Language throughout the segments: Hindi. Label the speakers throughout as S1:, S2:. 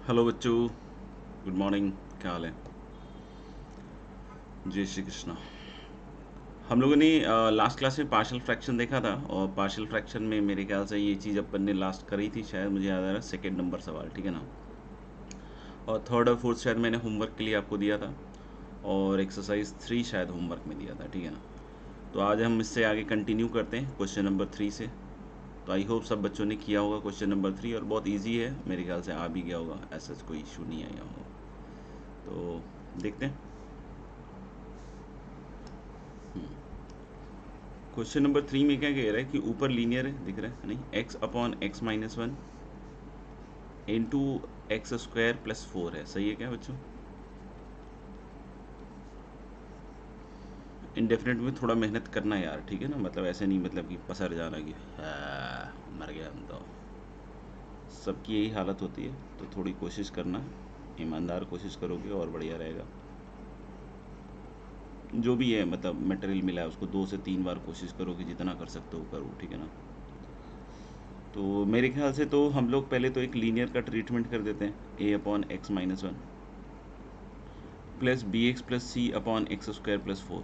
S1: हेलो बच्चों, गुड मॉर्निंग। क्या हाल है? जय श्री कृष्णा। हम लोगों ने लास्ट क्लास में पार्शियल फ्रैक्शन देखा था, और पार्शियल फ्रैक्शन में मेरे ख्याल से ये चीज़ अपन ने लास्ट करी थी, शायद मुझे याद आ रहा है, सेकेंड नंबर सवाल, ठीक है ना। और थर्ड और फोर्थ शायद मैंने होमवर्क के लिए आपको दिया था, और एक्सरसाइज 3 शायद होमवर्क में दिया था, ठीक है ना। तो आज हम इससे आगे कंटिन्यू करते हैं क्वेश्चन नंबर 3 से। तो आई होप सब बच्चों ने किया होगा क्वेश्चन नंबर 3, और बहुत ईजी है मेरे ख्याल से, आ भी गया होगा, ऐसा कोई इशू नहीं आया होगा। तो देखते हैं। क्वेश्चन नंबर 3 में क्या कह रहा है कि ऊपर लीनियर है, दिख रहा है नहीं, x upon X minus one into x square plus 4 है। सही है क्या बच्चों? इंडेफिनेट में थोड़ा मेहनत करना यार, ठीक है ना, मतलब ऐसे नहीं, मतलब कि पसर जाना कि मर गया हम तो। सबकी यही हालत होती है, तो थोड़ी कोशिश करना, ईमानदार कोशिश करोगे और बढ़िया रहेगा। जो भी है, मतलब मटेरियल मिला है उसको 2 से 3 बार कोशिश करो कि जितना कर सकते हो करो, ठीक है ना। तो मेरे ख्याल से तो हम लोग पहले तो एक लीनियर का ट्रीटमेंट कर देते हैं, A upon X minus one plus B X plus C upon X square plus 4।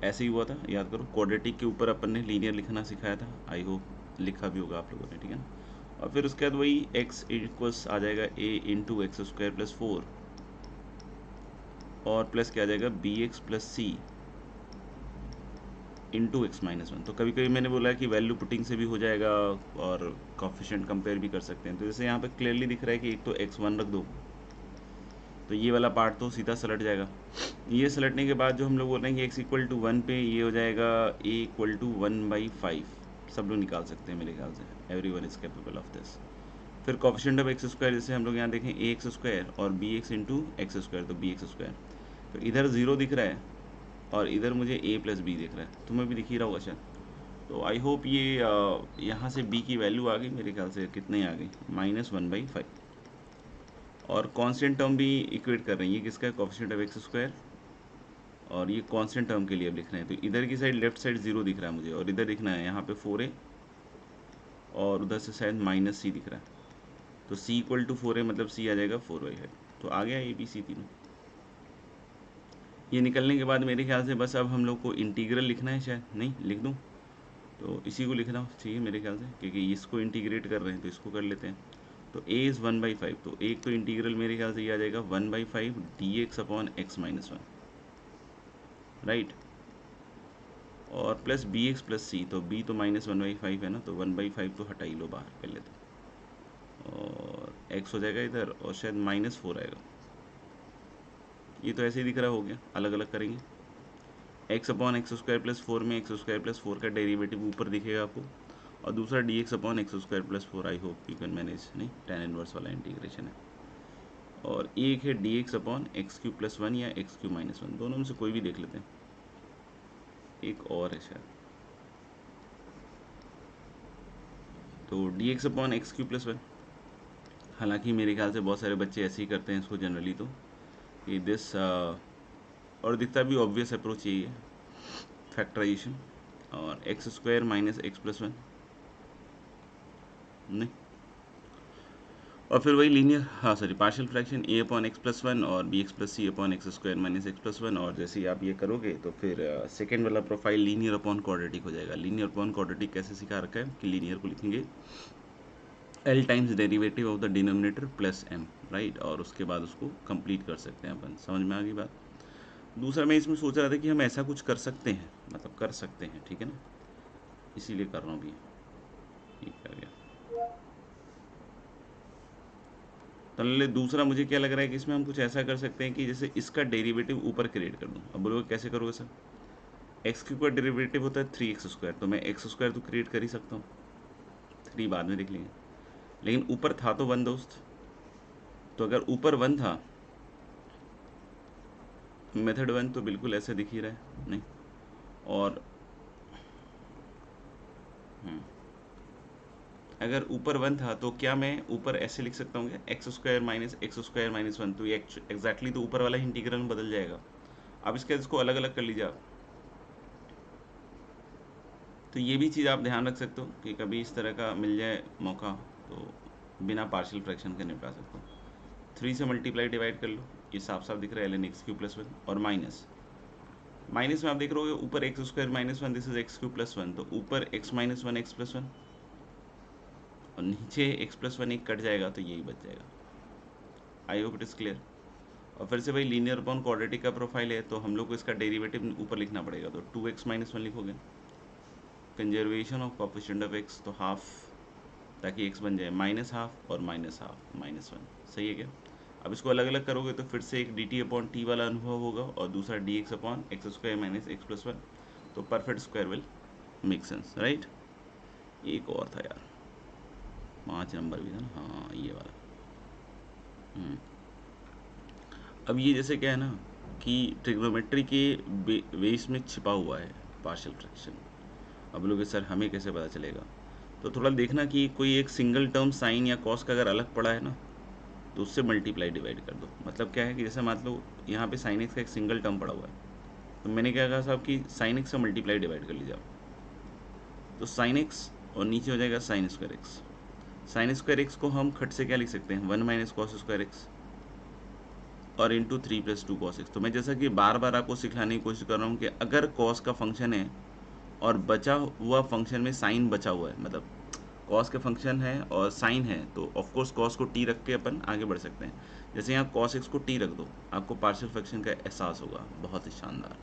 S1: ऐसे ही हुआ था, याद करो, क्वाड्रेटिक के ऊपर अपन ने लीनियर लिखना सिखाया था, आई होप लिखा भी होगा आप लोगों ने, ठीक है ना। और फिर उसके बाद वही एक्स इक्वल्स आ जाएगा ए इंटू एक्स स्क्वायर प्लस 4, और प्लस क्या आ जाएगा बी एक्स प्लस सी इंटू एक्स माइनस वन। तो कभी कभी मैंने बोला है कि वैल्यू पुटिंग से भी हो जाएगा, और कॉफिशेंट कंपेयर भी कर सकते हैं। तो जैसे यहाँ पे क्लियरली दिख रहा है कि एक तो एक्स वन रख दो, तो ये वाला पार्ट तो सीधा सलट जाएगा। ये सलटने के बाद जो हम लोग बोल रहे हैं कि एक्स इक्वल टू वन पे ये हो जाएगा ए इक्वल टू 1/5। सब लोग निकाल सकते हैं मेरे ख्याल से, everyone is capable of this. फिर कॉफिशेंट ऑफ एक्स स्क्वायर, जैसे हम लोग यहाँ देखें ए एक्स स्क्वायर और B x into x square, तो बी एक्स स्क्वायर। तो इधर ज़ीरो दिख रहा है, और इधर मुझे ए प्लस बी दिख रहा है, तुम्हें भी दिख ही रहा होगा शायद। तो आई होप ये यहाँ से बी की वैल्यू आ गई मेरे ख्याल से, कितने आ गई, -1/5। और कांस्टेंट टर्म भी इक्वेट कर रही है, किसका, कॉफिशेंट ऑफ एक्स स्क्वायर, और ये कांस्टेंट टर्म के लिए अब लिख रहे हैं। तो इधर की साइड लेफ्ट साइड जीरो दिख रहा है मुझे, और इधर दिखना है यहाँ पे 4a, और उधर से शायद -c दिख रहा है। तो c इक्वल टू 4a, मतलब c आ जाएगा 4/5। तो आ गया ए बी सी तीनों। ये निकलने के बाद मेरे ख्याल से बस अब हम लोग को इंटीग्रल लिखना है, शायद नहीं लिख दूँ तो इसी को लिखना चाहिए मेरे ख्याल से, क्योंकि इसको इंटीग्रेट कर रहे हैं तो इसको कर लेते हैं। तो a इज़ 1/5, तो एक तो इंटीग्रल मेरे ख्याल से ये आ जाएगा 1/5 dx upon X minus one, right. और प्लस बी एक्स प्लस सी, तो b तो -1/5 है ना, तो 1/5 तो हटा ही लो बाहर पहले तो, और x हो जाएगा इधर, और शायद -4 आएगा। ये तो ऐसे ही दिख रहा, हो गया, अलग अलग करेंगे। x upon X square plus 4 में एक्स स्क्वायर प्लस 4 का डेरिवेटिव ऊपर दिखेगा आपको, और दूसरा D X upon X square plus 4। I hope you can manage, नहीं, tan इनवर्स वाला इंटीग्रेशन है। और एक है D X upon x Q plus 1 या एक्स क्यू माइनस 1, दोनों में से कोई भी देख लेते हैं। एक और है शायद, तो d X upon x Q plus 1। हालांकि मेरे ख्याल से बहुत सारे बच्चे ऐसे ही करते हैं इसको जनरली, तो कि दिस, और दिखता भी ऑब्वियस अप्रोच यही है, फैक्टराइजेशन, और X square minus X plus 1, नहीं, और फिर वही लीनियर, हाँ sorry, partial fraction A upon X plus 1 और B X plus C upon X square minus X plus 1। और जैसे ही आप ये करोगे तो फिर सेकेंड वाला प्रोफाइल लीनियर अपॉन क्वाड्रेटिक हो जाएगा। लीनियर अपॉन क्वाड्रेटिक कैसे सिखा रखा है कि लीनियर को लिखेंगे L times derivative of the denominator plus M, right, और उसके बाद उसको कंप्लीट कर सकते हैं अपन। समझ में आ गई बात? दूसरा मैं इसमें सोच रहा था कि हम ऐसा कुछ कर सकते हैं, मतलब कर सकते हैं, ठीक है ना, इसीलिए कर रहा हूँ अभी, ठीक कर गया। तो दूसरा मुझे क्या लग रहा है कि इसमें हम कुछ ऐसा कर सकते हैं कि जैसे इसका डेरिवेटिव ऊपर क्रिएट कर दूँ। अब बोलोगे कैसे करोगे सर? एक्स क्यू का डेरिवेटिव होता है 3x², तो मैं एक्स स्क्वायर तो क्रिएट कर ही सकता हूँ, 3 बाद में देख लेंगे। लेकिन ऊपर था तो 1 दोस्त, तो अगर ऊपर 1 था, मेथड 1 तो बिल्कुल ऐसे दिख ही रहा है, नहीं, और अगर ऊपर 1 था तो क्या मैं ऊपर ऐसे लिख सकता हूँ क्या, x square minus x square minus 1, तो ये एग्जैक्टली तो ऊपर वाला ही इंटीग्रल में बदल जाएगा। अब इसके इसको अलग अलग कर लीजिए आप। तो ये भी चीज़ आप ध्यान रख सकते हो कि कभी इस तरह का मिल जाए मौका, तो बिना पार्शियल फ्रैक्शन के निपटा सकते हो। 3 से मल्टीप्लाई डिवाइड कर लो, ये साफ साफ दिख रहा है, ln x Q plus one. और माइनस माइनस में आप देख रहे हो ऊपर x square minus one, this is x Q plus one, तो ऊपर x minus one x plus one और नीचे एक्स प्लस वन एक कट जाएगा तो यही बच जाएगा। I hope it is clear. और फिर से भाई लीनियर अपॉन क्वाड्रेटिक का प्रोफाइल है तो हम लोग को इसका डेरिवेटिव ऊपर लिखना पड़ेगा, तो 2x माइनस वन लिखोगे, conservation of coefficient of x तो हाफ, ताकि x बन जाए माइनस हाफ और माइनस हाफ माइनस वन। सही है क्या? अब इसको अलग अलग करोगे तो फिर से एक डी टी अपॉन टी वाला अनुभव होगा और दूसरा D X upon X square minus X plus one, तो perfect square will make sense, right. एक और था यार, 5 नंबर भी था ना, हाँ ये वाला। अब ये जैसे क्या है ना कि ट्रिग्नोमेट्री के बेस में छिपा हुआ है पार्शियल फ्रैक्शन। अब लोग सर हमें कैसे पता चलेगा, तो थोड़ा देखना कि कोई एक सिंगल टर्म साइन या कॉस का अगर अलग पड़ा है ना तो उससे मल्टीप्लाई डिवाइड कर दो। मतलब क्या है कि जैसे मान लो यहाँ पे साइन एक्स का एक सिंगल टर्म पड़ा हुआ है, तो मैंने क्या कहा साहब कि साइन एक्स से मल्टीप्लाई डिवाइड कर लीजिए आप, तो साइन एक्स और नीचे हो जाएगा sine square x. Sine square x को हम खट से क्या लिख सकते हैं, 1 माइनस कॉस स्क्वायर एक्स और इंटू 3 प्लस 2 कॉस एक्स। तो मैं जैसा कि बार बार आपको सिखाने की कोशिश कर रहा हूँ कि अगर कॉस का फंक्शन है और बचा हुआ फंक्शन में साइन बचा हुआ है, मतलब कॉस का फंक्शन है और साइन है, तो ऑफकोर्स कॉस को टी रख के अपन आगे बढ़ सकते हैं। जैसे यहाँ कॉस एक्स को टी रख दो, आपको पार्शियल फ्रैक्शन का एहसास होगा, बहुत ही शानदार।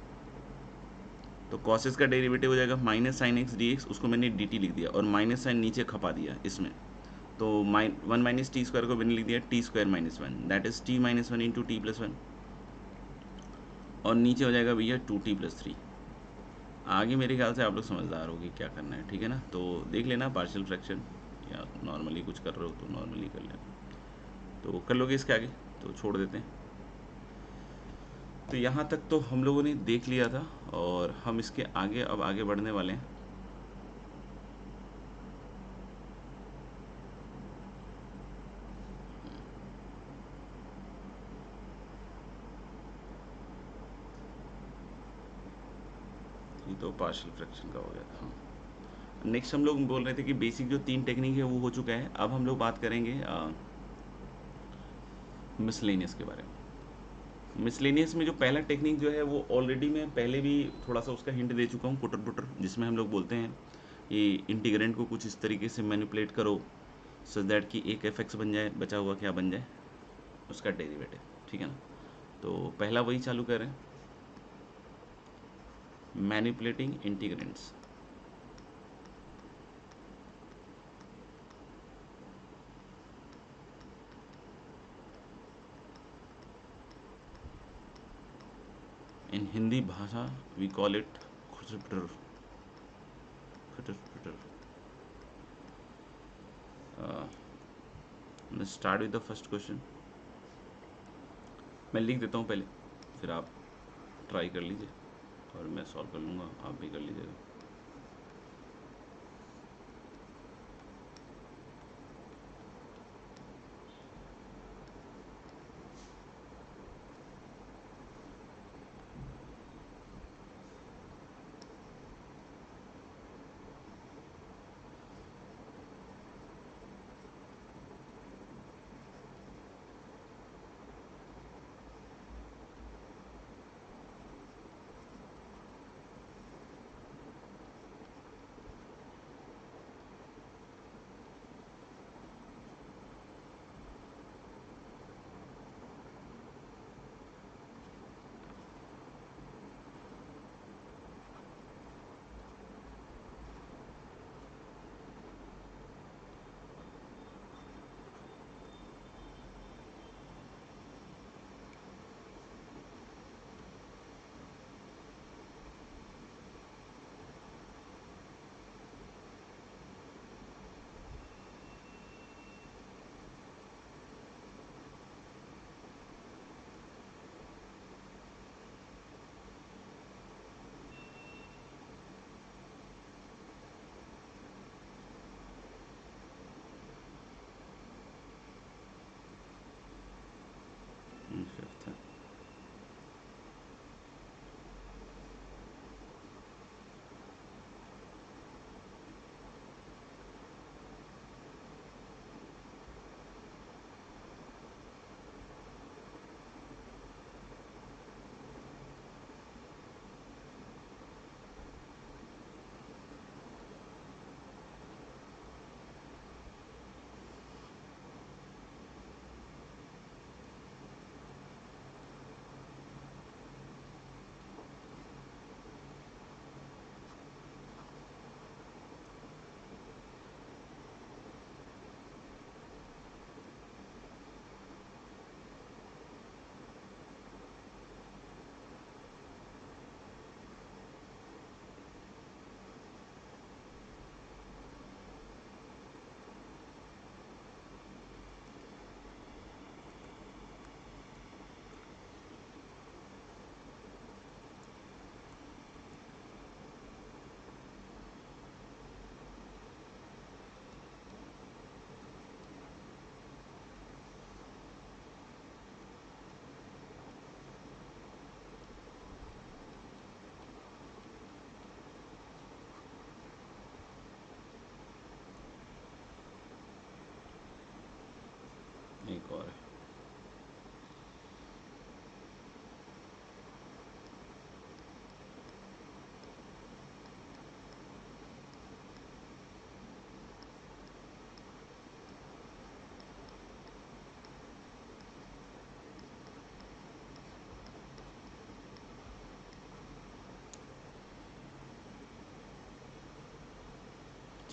S1: तो कॉस एक्स का डेरिवेटिव हो जाएगा minus sine x D x, उसको मैंने डी टी लिख दिया और माइनस साइन नीचे खपा दिया इसमें, तो 1 माइनस टी स्क्वायर को मैंने लिख दिया T square minus one, that is T minus one into T plus one, और नीचे हो जाएगा भैया 2t प्लस थ्री। आगे मेरे ख्याल से आप लोग समझदार होगी क्या करना है, ठीक है ना। तो देख लेना पार्शियल फ्रैक्शन, या नॉर्मली कुछ कर रहे हो तो नॉर्मली कर लेना, तो कर लोगे इसके आगे तो छोड़ देते हैं। तो यहाँ तक तो हम लोगों ने देख लिया था और हम इसके आगे अब आगे बढ़ने वाले हैं। ये तो पार्शियल फ्रैक्शन का हो गया था। हाँ, नेक्स्ट हम लोग बोल रहे थे कि बेसिक जो 3 टेक्निक है वो हो चुका है। अब हम लोग बात करेंगे मिसलेनियस के बारे में। मिसलेनियस में जो पहला टेक्निक जो है वो ऑलरेडी मैं पहले भी थोड़ा सा उसका हिंट दे चुका हूँ, पुटर पुटर, जिसमें हम लोग बोलते हैं कि इंटीग्रेंट को कुछ इस तरीके से मैनिपुलेट करो सो दैट कि एक एफ एक्स बन जाए, बचा हुआ क्या बन जाए, उसका डेरिवेटिव, ठीक है ना। तो पहला वही चालू करें, मैनिपुलेटिंग इंटीग्रेंट्स। इन हिंदी भाषा वी कॉल इट खुटर खुटर। Start with the first question. मैं लिख देता हूँ पहले, फिर आप ट्राई कर लीजिए और मैं सॉल्व कर लूँगा, आप भी कर लीजिएगा।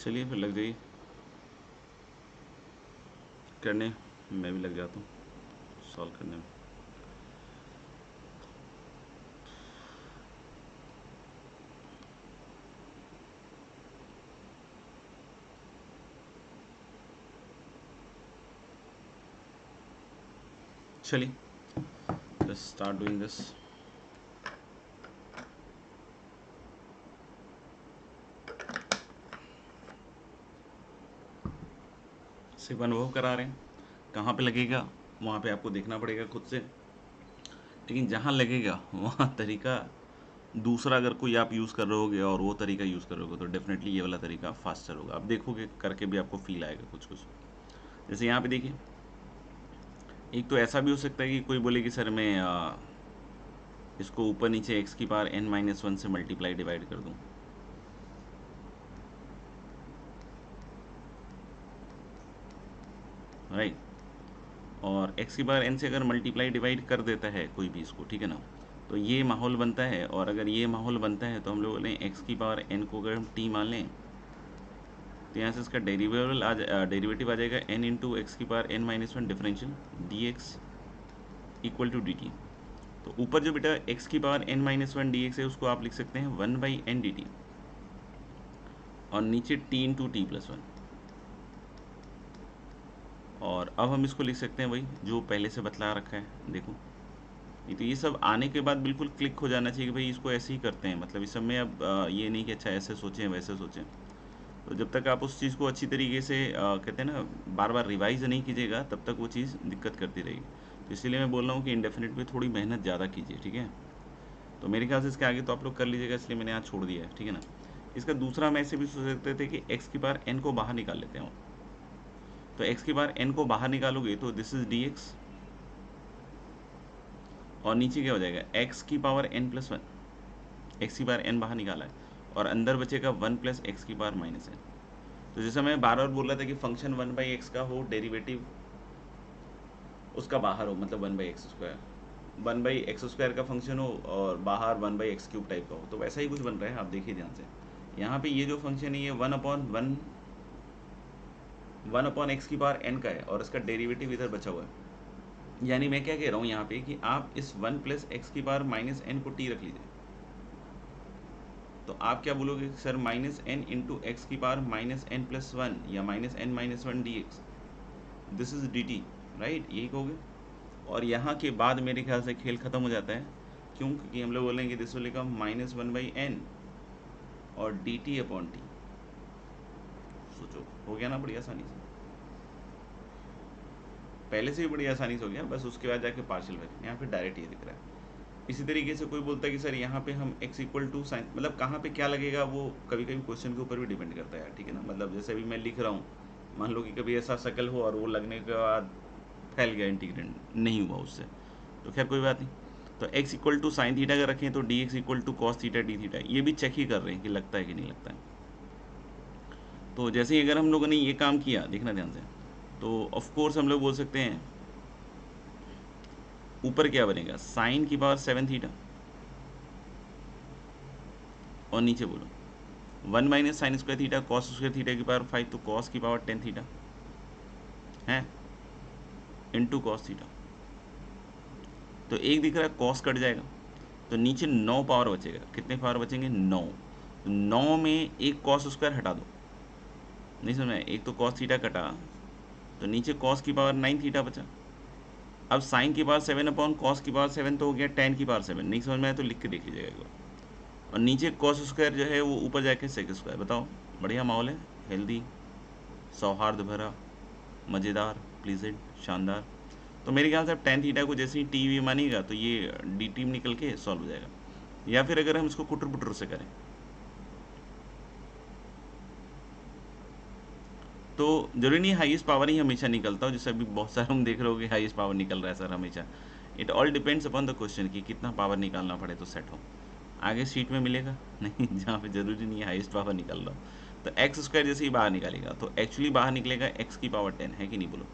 S1: चलिए फिर लग जाइए करने, मैं भी लग जाता हूँ सॉल्व करने में। चलिए let's start doing this। सिर्फ अनुभव करा रहे हैं, कहाँ पे लगेगा वहाँ पे आपको देखना पड़ेगा खुद से, लेकिन जहाँ लगेगा वहाँ तरीका दूसरा अगर कोई आप यूज़ कर रहे होगे और वो तरीका यूज़ कर रहे होगे तो डेफिनेटली ये वाला तरीका फास्टर होगा। आप देखोगे करके भी आपको फील आएगा कुछ कुछ। जैसे यहाँ पे देखिए, एक तो ऐसा भी हो सकता है कि कोई बोले कि सर मैं इसको ऊपर नीचे x की पावर n-1 से मल्टीप्लाई डिवाइड कर दूँ, राइट। और x की पावर n से अगर मल्टीप्लाई डिवाइड कर देता है कोई भी इसको, ठीक है ना, तो ये माहौल बनता है। और अगर ये माहौल बनता है तो हम लोग बोलें x की पावर n को अगर हम t मान लें तो यहाँ से इसका डेरिवेटिव आ जाएगा n इंटू एक्स की power n-1 differential dx equal to dt। तो ऊपर जो बेटा x की पावर n-1 dx है उसको आप लिख सकते हैं 1/n dt, और नीचे t इंटू टी प्लस 1। और अब हम इसको लिख सकते हैं वही जो पहले से बतला रखा है। देखो तो ये सब आने के बाद बिल्कुल क्लिक हो जाना चाहिए कि भाई इसको ऐसे ही करते हैं, मतलब इस सब में अब ये नहीं कि अच्छा ऐसे सोचें वैसे सोचें। तो जब तक आप उस चीज़ को अच्छी तरीके से कहते हैं ना बार बार रिवाइज नहीं कीजिएगा तब तक वो चीज़ दिक्कत करती रहेगी। तो इसीलिए मैं बोल रहा हूँ कि इंडेफिनिट पे थोड़ी मेहनत ज़्यादा कीजिए, ठीक है। तो मेरे ख्याल से इसके आगे तो आप लोग कर लीजिएगा, इसलिए मैंने यहाँ छोड़ दिया है, ठीक है ना। इसका दूसरा हम ऐसे भी सोच सकते थे कि एक्स की पावर एन को बाहर निकाल लेते हैं। तो एक्स की पावर एन को बाहर निकालोगे तो दिस इज डी एक्स, और नीचे क्या हो जाएगा एक्स की पावर एन प्लस 1। एक्स की पावर एन बाहर निकाला है और अंदर बचेगा 1 प्लस एक्स की पावर माइनस एन। तो जैसे मैं बार बार बोल रहा था कि फंक्शन 1/x का हो डेरिवेटिव उसका बाहर हो, मतलब 1/x², 1/x² का फंक्शन हो और बाहर 1/x³ टाइप का हो, तो वैसा ही कुछ बन रहा है। आप देखिए ध्यान से, यहाँ पे ये जो फंक्शन है ये 1/x की पावर n का है और इसका डेरिवेटिव इधर बचा हुआ है। यानी मैं क्या कह रहा हूँ यहाँ पे कि आप इस 1 प्लस एक्स की पावर माइनस एन को t रख लीजिए। तो आप क्या बोलोगे sir minus n into x की पावर माइनस एन प्लस 1 या minus n minus 1 d x, this is d t, right, यही कहोगे। और यहाँ के बाद मेरे ख्याल से खेल ख़त्म हो जाता है, क्यों, क्योंकि हम लोग बोलेंगे दिस विल बिकम -1/n और डी टी अपॉन टी। सोचो हो गया ना बड़ी आसानी से, पहले से ही बड़ी आसानी से हो गया, बस उसके बाद जाके पार्शियल वैल्यू यहाँ पे डायरेक्ट ये दिख रहा है। इसी तरीके से कोई बोलता है कि सर यहाँ पे हम x इक्वल टू साइन, मतलब कहाँ पे क्या लगेगा वो कभी कभी क्वेश्चन के ऊपर भी डिपेंड करता है, ठीक है ना। मतलब जैसे अभी मैं लिख रहा हूँ, मान लो कि कभी ऐसा शकल हो और वो लगने के बाद फैल गया, इंटीग्रेंड नहीं हुआ उससे, तो खैर कोई बात नहीं। तो x equal to sine theta अगर रखें तो d x equal to cos theta d theta, ये भी चेक ही कर रहे हैं कि लगता है कि नहीं लगता है। तो जैसे ही अगर हम लोगों ने ये काम किया, देखना ध्यान से, तो ऑफ कोर्स हम लोग बोल सकते हैं ऊपर क्या बनेगा साइन की पावर 7 थीटा, और नीचे बोलो 1 minus sine square theta cos square theta की पावर 5, तो कॉस की पावर 10 थीटा है इंटू कॉस थीटा। तो एक दिख रहा है कॉस कट जाएगा तो नीचे 9 पावर बचेगा। कितने पावर बचेंगे 9। 9 में एक कॉस स्क्वायर हटा दो, नहीं समझ में, एक तो कॉस थीटा कटा तो नीचे कॉस की पावर 9 थीटा बचा। अब साइन की पावर 7 अपॉन कॉस की पावर 7 तो हो गया 10 की पावर 7। नहीं समझ में आया तो लिख के देख लीजिएगा एक बार। और नीचे कॉस स्क्वायर जो है वो ऊपर जाके सेक स्क्वायर। बताओ बढ़िया माहौल है, हेल्दी, सौहार्द भरा, मज़ेदार, प्लीजेंट, शानदार। तो मेरे ख्याल से अब टेन थीटा को जैसे ही टी वी मानिएगा तो ये डी टी में निकल के सॉल्व हो जाएगा। या फिर अगर हम इसको कुटर पुटर से करें तो जरूरी नहीं हाईएस्ट पावर ही हमेशा निकलता हो, जैसे अभी बहुत सारे हम देख रहे हो कि हाईएस्ट पावर निकल रहा है सर हमेशा। It all depends upon the question कि कितना पावर निकालना पड़े तो सेट हो। आगे शीट में मिलेगा नहीं जहाँ पे जरूरी नहीं है हाईएस्ट पावर निकल रहा हो। तो एक्स स्क्वायर जैसे ही बाहर निकालेगा तो एक्चुअली बाहर निकलेगा एक्स की पावर 10, है कि नहीं बोलो।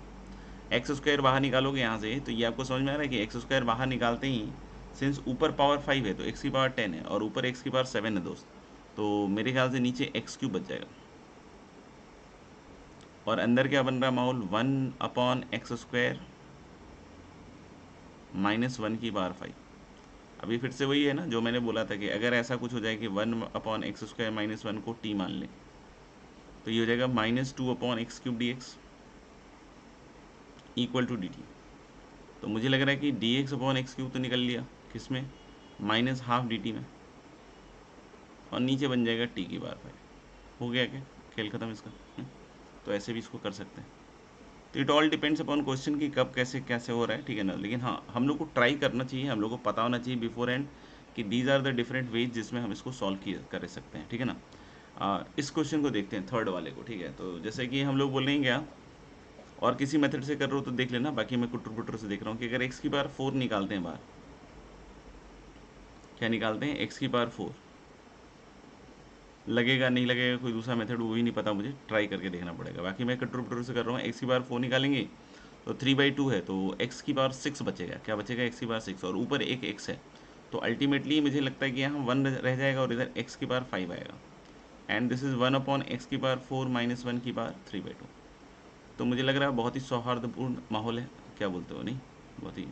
S1: एक्स स्क्वायर बाहर निकालोगे यहाँ से तो ये आपको समझ में आ रहा है कि एक्स स्क्वायर बाहर निकालते ही सिंस ऊपर पावर 5 है तो एक्स की पावर 10 है और ऊपर एक्स की पावर 7 है दोस्त, तो मेरे ख्याल से नीचे x³ बच जाएगा। और अंदर क्या बन रहा है माहौल, 1/x² -1 की पावर 5। अभी फिर से वही है ना जो मैंने बोला था कि अगर ऐसा कुछ हो जाए कि 1/x² -1 को t मान लें, तो ये हो जाएगा -2/x³ dx equal to dt। तो मुझे लग रहा है कि dx/x³ तो निकल लिया किस में, -12 dt में, और नीचे बन जाएगा t की पावर 5। हो गया क्या खेल खत्म इसका। तो ऐसे भी इसको कर सकते हैं। तो it all depends upon question कि कब कैसे कैसे हो रहा है, ठीक है ना। लेकिन हाँ, हम लोग को ट्राई करना चाहिए, हम लोग को पता होना चाहिए बिफोर एंड कि these are the different ways जिसमें हम इसको सॉल्व कर सकते हैं, ठीक है ना। इस क्वेश्चन को देखते हैं, थर्ड वाले को, ठीक है। तो जैसे कि हम लोग बोलेंगे क्या, और किसी मेथड से कर रहे हो तो देख लेना, बाकी मैं कुटर पुटर से देख रहा हूँ कि अगर x की पावर 4 निकालते हैं बाहर, क्या निकालते हैं, x की पावर 4, लगेगा नहीं लगेगा कोई दूसरा मेथड वो भी नहीं पता मुझे, ट्राई करके देखना पड़ेगा। बाकी मैं कटर पुटर से कर रहा हूँ, x की पावर 4 निकालेंगे तो 3/2 है, तो x की पावर 6 बचेगा। क्या बचेगा, x की पावर 6, और ऊपर एक x है, तो अल्टीमेटली मुझे लगता है कि यहाँ 1 रह जाएगा और इधर x की पावर 5 आएगा, एंड दिस इज 1/x की पावर 4 -1 की पावर 3/2। तो मुझे लग रहा है बहुत ही सौहार्दपूर्ण माहौल है, क्या बोलते हो, नहीं बहुत ही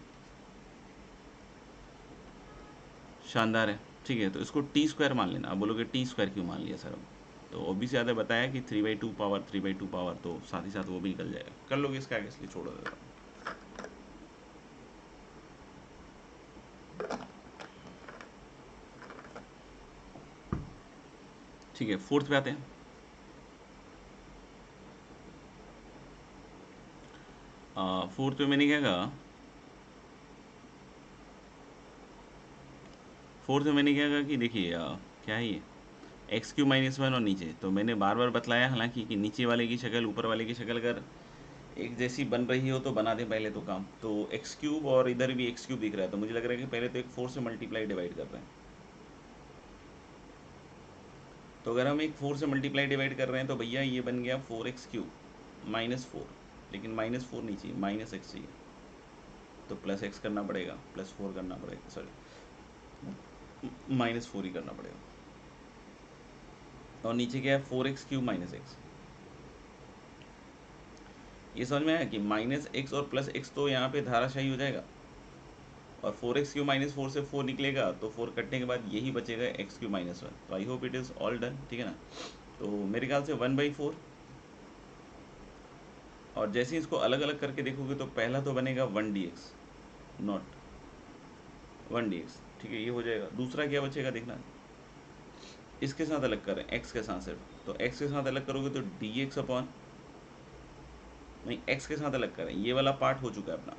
S1: शानदार है, ठीक है। तो इसको t² मान लेना। आप बोलोगे t² क्यों मान लिया सर, अब तो ऑब्वियस याद है बताया कि 3/2 पावर 3/2 पावर, तो साथ ही साथ वो भी निकल जाएगा। कर लोगे इसका आगे, इसलिए छोड़ देता हूँ। ठीक है, फोर्थ पे आते हैं। फोर्थ पे मैंने क्या कहा, कि देखिए क्या है ये, x³ -1 और नीचे, तो मैंने बार बार बतलाया हालांकि कि नीचे वाले की शक्ल ऊपर वाले की शक्ल अगर एक जैसी बन रही हो तो बना दें पहले तो काम। तो x³ और इधर भी x³ दिख रहा है, तो मुझे लग रहा है कि पहले तो एक 4 से मल्टीप्लाई डिवाइड कर रहे हैं। तो अगर हम एक 4 से मल्टीप्लाई डिवाइड कर रहे हैं तो भैया ये बन गया 4x³ -4, लेकिन -4 नहीं चाहिए, -x चाहिए, तो +x करना पड़ेगा, +4 करना पड़ेगा, सॉरी -4 ही करना पड़ेगा। और नीचे क्या है, 4x³ -x। ये समझ में आया कि -x और +x तो यहाँ पे धाराशाही हो जाएगा, और 4x³ -4 से 4 निकलेगा, तो 4 कटने के बाद यही बचेगा x³ -1। तो I hope it is all done, ठीक है ना। तो मेरे ख्याल से 1/4, और जैसे ही इसको अलग अलग करके देखोगे तो पहला तो बनेगा 1 dx, नॉट 1 dx, ठीक है, ये हो जाएगा। दूसरा क्या बचेगा देखना, इसके साथ अलग करें, x के साथ सिर्फ, तो x के साथ अलग करोगे तो dx अपॉन, नहीं x के साथ अलग करें, ये वाला पार्ट हो चुका है अपना,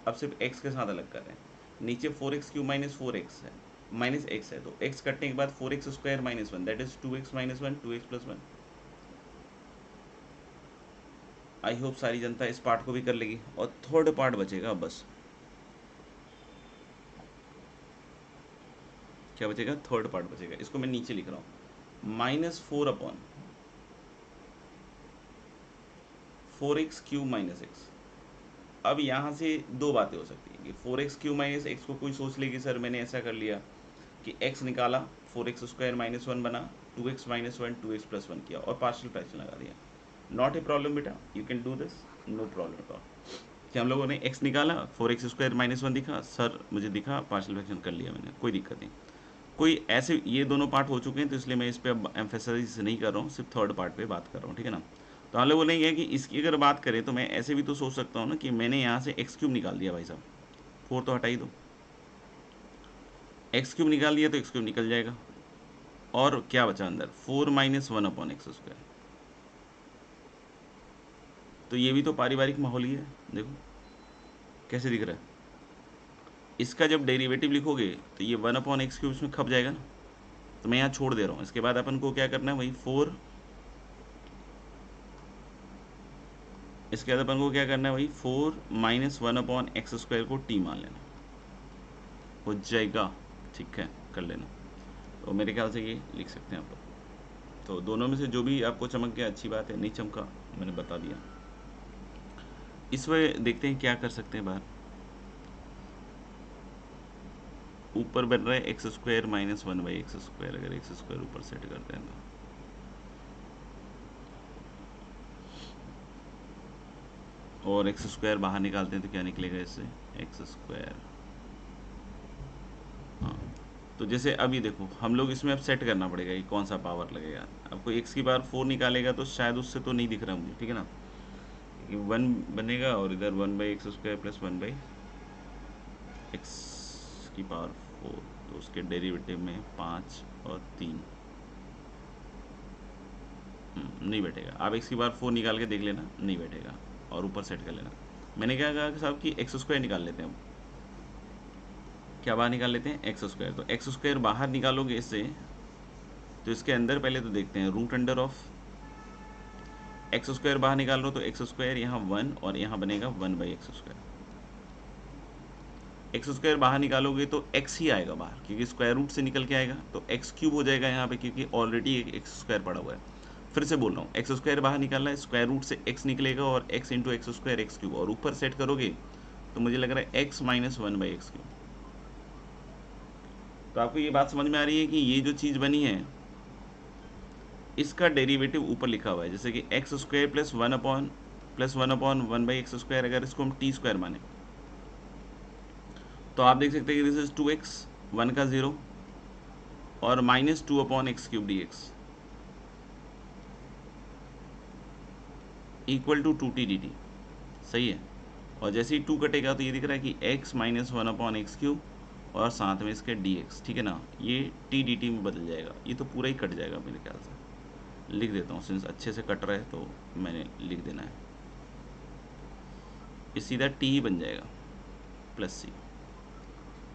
S1: अब सिर्फ x के साथ अलग कर रहे हैं। नीचे 4x³ -4x है, -x है, तो x कटने के बाद 4x² -1, that is 2x -1, 2x + 1। I hope सारी जनता इस पार्ट को भी कर लेगी, और थर्ड पार्ट बचेगा बस। क्या बचेगा, थर्ड पार्ट बचेगा, इसको मैं नीचे लिख रहा हूँ, -4 4x³ -x। अब यहाँ से दो बातें हो सकती हैं कि 4x³ -x को कोई सोच ले कि सर मैंने ऐसा कर लिया कि x निकाला, 4x² -1 बना, 2x -1 2x + 1 किया और पार्शियल फ्रैक्शन लगा दिया। नॉट ए प्रॉब्लम बेटा, you can do this, no problem at all. कि हम लोगों ने x निकाला, 4x² -1 दिखा, सर मुझे दिखा, पार्शियल फ्रैक्शन कर लिया मैंने, कोई दिक्कत नहीं। कोई ऐसे ये दोनों पार्ट हो चुके हैं, तो इसलिए मैं इस पर अब एम्फेसाइज नहीं कर रहा हूँ, सिर्फ थर्ड पार्ट पे बात कर रहा हूँ, ठीक है ना। तो हम लोग बोलेंगे कि इसकी अगर बात करें तो मैं ऐसे भी तो सोच सकता हूँ ना कि मैंने यहाँ से x³ निकाल दिया भाई साहब, 4 तो हटा ही दो, x³ निकाल दिया तो x³ निकल जाएगा, और क्या बचा अंदर, 4 -1/x²। तो ये भी तो पारिवारिक माहौल ही है, देखो कैसे दिख रहा है। इसका जब डेरिवेटिव लिखोगे तो ये 1/x³ इसमें खप जाएगा ना, तो मैं यहाँ छोड़ दे रहा हूँ। इसके बाद अपन को क्या करना है, वही 4, इसके बाद अपन को क्या करना है, वही 4 -1/x² को t मान लेना, हो जाएगा, ठीक है, कर लेना। तो मेरे ख्याल से ये लिख सकते हैं आप लोग। तो दोनों में से जो भी आपको चमक गया अच्छी बात है, नहीं चमका मैंने बता दिया। इस वे देखते हैं क्या कर सकते हैं बाहर। ऊपर बन रहा है x² -1/x², अगर x² ऊपर सेट करते हैं तो और एक्स स्क्वायर बाहर निकालते हैं तो क्या निकलेगा इससे, एक्स स्क्वायर। हाँ, तो जैसे अभी देखो हम लोग इसमें अब सेट करना पड़ेगा कि कौन सा पावर लगेगा। आपको एक्स की पावर 4 निकालेगा तो शायद उससे तो नहीं दिख रहा मुझे, ठीक है ना, कि 1 बनेगा और इधर 1/x² प्लस 1/x की पावर 4, तो उसके डेरिवेटिव में 5 और 3 नहीं बैठेगा। आप एक्स की पावर 4 निकाल के देख लेना, नहीं बैठेगा, और ऊपर सेट कर लेना। मैंने क्या कहा कि साहब कि एक्स स्क्वायर निकाल लेते हैं। अब क्या बाहर निकाल लेते हैं, एक्स स्क्वायर। तो एक्स स्क्वायर बाहर निकालोगे इससे, तो इसके अंदर पहले तो देखते हैं root under of x square बाहर निकाल लो तो एक्स स्क्वायर यहाँ 1 और यहाँ बनेगा 1/x²। एक्स स्क्वायर बाहर निकालोगे तो एक्स ही आएगा बाहर, क्योंकि स्क्वायर रूट से निकल के आएगा, तो एक्स क्यूब हो जाएगा यहाँ पे, क्योंकि ऑलरेडी एक एक्स स्क्वायर पड़ा हुआ है। फिर से बोल रहा हूँ, एक्स स्क्वायर बाहर निकालना है, स्क्वायर रूट से एक्स निकलेगा और x into x square x cube, और ऊपर सेट करोगे तो मुझे लग रहा है एक्स माइनस 1/x³। तो आपको ये बात समझ में आ रही है कि ये जो चीज़ बनी है इसका डेरिवेटिव ऊपर लिखा हुआ है, जैसे कि एक्स स्क्वायर प्लस 1/1 1/x², अगर इसको हम टी स्क्वायर माने तो आप देख सकते हैं कि दिस इज 2x, 1 का 0, और -2/x³ dx equal to 2t/dt। सही है। और जैसे ही 2 कटेगा तो ये दिख रहा है कि x माइनस 1/x³ और साथ में इसके dx, ठीक है ना, ये t/dt में बदल जाएगा। ये तो पूरा ही कट जाएगा मेरे ख्याल से, लिख देता हूँ, सिंस अच्छे से कट रहा है तो मैंने लिख देना है। ये सीधा t ही बन जाएगा प्लस c,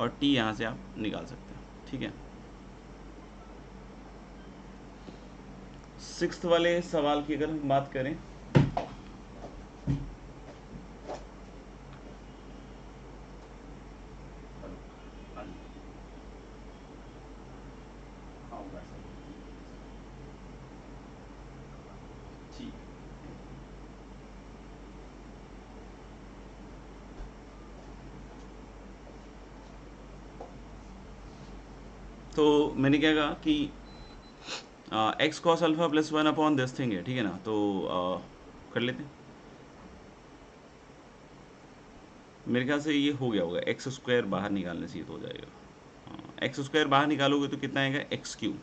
S1: और t यहाँ से आप निकाल सकते हैं, ठीक है। 6th वाले सवाल की अगर हम बात करें, तो मैंने क्या कहा कि X cos alpha plus this thing है, ठीक है ना, तो कर लेते हैं। मेरे ख्याल से ये हो गया होगा, एक्स स्क्वायर बाहर निकालने से ये तो हो जाएगा। एक्स स्क्वायर बाहर निकालोगे तो कितना आएगा, एक्स क्यूब।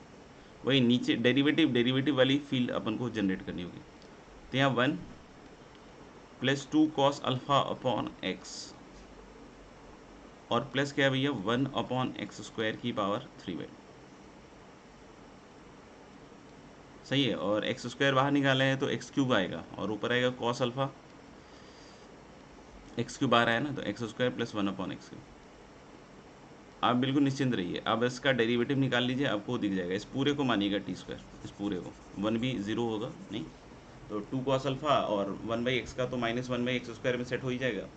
S1: वही नीचे डेरिवेटिव वाली फील्ड अपन को जनरेट करनी होगी। तो यहाँ 1 plus 2 cos alpha upon x, और प्लस क्या है भैया, 1/x² की पावर 3। सही है। और एक्स स्क्वायर बाहर निकाले हैं तो एक्स क्यूब आएगा, और ऊपर आएगा कॉस अल्फा, एक्स क्यूब बाहर आया ना, तो एक्स स्क्वायर प्लस 1/x³। आप बिल्कुल निश्चिंत रहिए, अब इसका डेरिवेटिव निकाल लीजिए, आपको दिख जाएगा। इस पूरे को मानिएगा टी स्क्वायर, इस पूरे को, 1 भी 0 होगा नहीं, तो 2 कॉस अल्फा और 1/x का तो -1/x² में सेट हो ही जाएगा,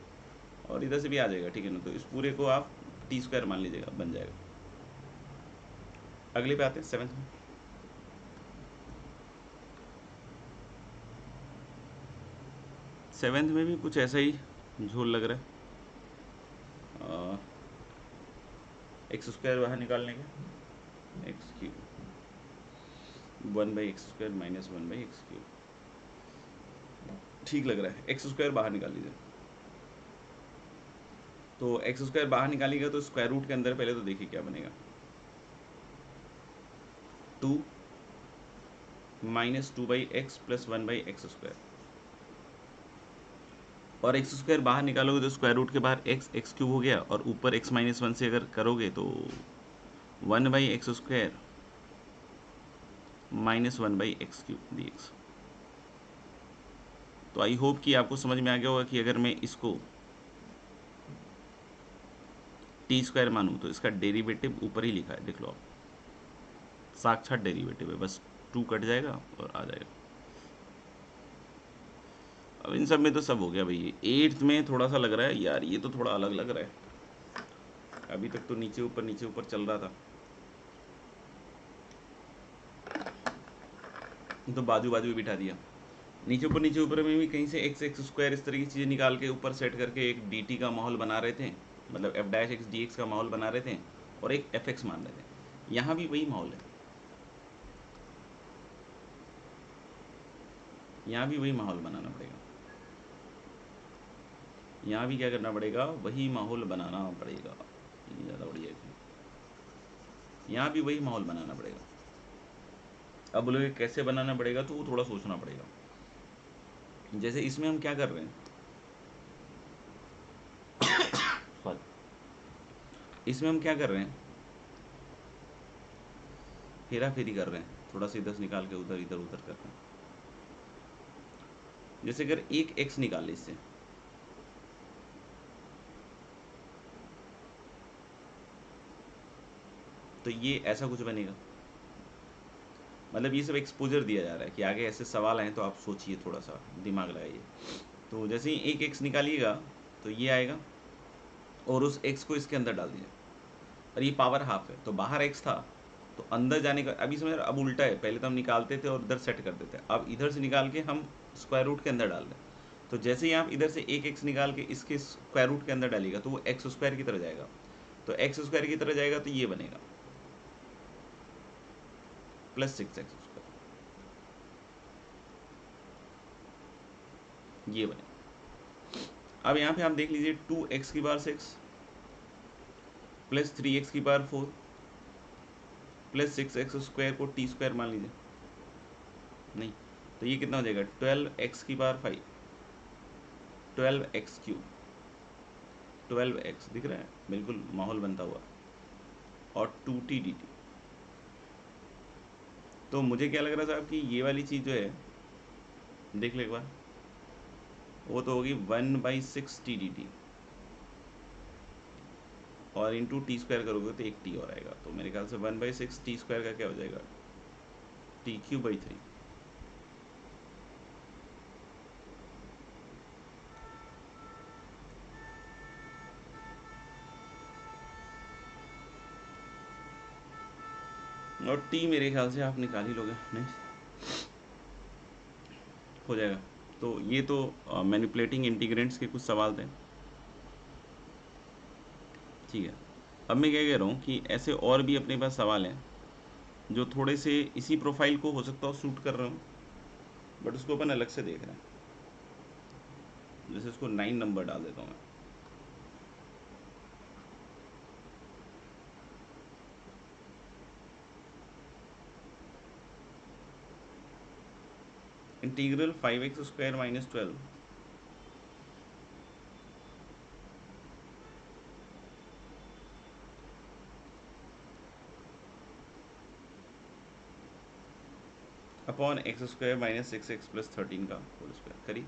S1: और इधर से भी आ जाएगा, ठीक है ना। तो इस पूरे को आप टी स्क्वायर मान लीजिएगा, बन जाएगा। अगले पे आते हैं 7th में। 7th में भी कुछ ऐसा ही झोल लग रहा है। एक्स स्क्वायर बाहर निकालने का, x cube 1/x² minus 1/x³, ठीक लग रहा है। एक्स स्क्वायर बाहर निकाल लीजिए, तो एक्स स्क्वायर बाहर निकालिएगा तो स्क्वायर रूट के अंदर पहले तो देखिए क्या बनेगा, 2 माइनस 2/x प्लस 1/x², और एक्स स्क्वायर बाहर निकालोगे तो स्क्वायर रूट के बाहर एक्स क्यूब हो गया, और ऊपर x माइनस 1 से अगर करोगे तो 1/x² माइनस 1/x³ dx। तो आई होप कि आपको समझ में आ गया होगा कि अगर मैं इसको टी स्क्वायर मानूँ तो इसका डेरिवेटिव ऊपर ही लिखा है, देख लो आप, साक्षात डेरिवेटिव है, बस 2 कट जाएगा और आ जाएगा। अब इन सब में तो सब हो गया भाई। 8th में थोड़ा सा लग रहा है यार, ये तो थोड़ा अलग लग रहा है। अभी तक तो नीचे ऊपर चल रहा था, तो बाजू बाजू में बिठा दिया। नीचे ऊपर में भी कहीं से एक्स स्क्वायर इस तरह की चीज़ें निकाल के ऊपर सेट करके एक dt का माहौल बना रहे थे, मतलब f' dx का माहौल बना रहे थे, और एक fx मान रहे थे। यहाँ भी वही माहौल है, यहाँ भी वही माहौल बनाना पड़ेगा। यहाँ भी क्या करना पड़ेगा, वही माहौल बनाना पड़ेगा। ये ज़्यादा बढ़िया है, यहाँ भी वही माहौल बनाना पड़ेगा। अब बोलोगे कैसे बनाना पड़ेगा, तो वो थोड़ा सोचना पड़ेगा। जैसे इसमें हम क्या कर रहे हैं, सॉरी, इसमें हम क्या कर रहे हैं, हेरा फेरी कर रहे हैं, थोड़ा सा इधर से निकाल के उधर इधर उधर कर रहे हैं। जैसे अगर एक एक्स निकाल ले इससे, तो ये ऐसा कुछ बनेगा। मतलब ये सब एक्सपोजर दिया जा रहा है कि आगे ऐसे सवाल आए तो आप सोचिए, थोड़ा सा दिमाग लगाइए। तो जैसे ही एक एक्स निकालिएगा तो ये आएगा, और उस एक्स को इसके अंदर डाल दीजिए, और ये पावर हाफ है, तो बाहर एक्स था तो अंदर जाने का, अभी समझ रहे, अब उल्टा है, पहले तो हम निकालते थे और इधर सेट करते थे, अब इधर से निकाल के हम स्क्वायर रूट के अंदर डाल दें। तो जैसे ही आप इधर से एक एक्स निकाल के इसके स्क्वायर रूट के अंदर डालिएगा तो वो एक्स स्क्वायर की तरह जाएगा, तो एक्स स्क्वायर की तरह जाएगा तो ये बनेगा +6x स्क्वायर, ये बनेगा। अब यहाँ पे आप देख लीजिए 2x की पावर 6 + 3x की पावर 4 + 6x स्क्वायर को टी स्क्वायर मान लीजिए, नहीं तो ये कितना हो जाएगा, 12x की पावर 5, 12x³ 12x दिख रहा है, बिल्कुल माहौल बनता हुआ, और 2t dt। तो मुझे क्या लग रहा था कि ये वाली चीज़ जो है, देख लो एक बार, वो तो होगी 1/6t dt, और इंटू टी स्क्वायर करोगे तो एक टी और आएगा, तो मेरे ख्याल से 1/6 t² का क्या हो जाएगा, t³/3। और टी मेरे ख्याल से आप निकाल ही लोगे, नहीं हो जाएगा। तो ये तो मैनिपुलेटिंग इंटीग्रेंट्स के कुछ सवाल थे, ठीक है। अब मैं क्या कह रहा हूँ कि ऐसे और भी अपने पास सवाल हैं जो थोड़े से इसी प्रोफाइल को हो सकता हो सूट कर रहे हो, बट उसको अपन अलग से देख रहे हैं। जैसे इसको 9 नंबर डाल देता हूँ मैं, integral 5x² - 12 upon x² - 6x + 13 का होल स्क्वायर करिए।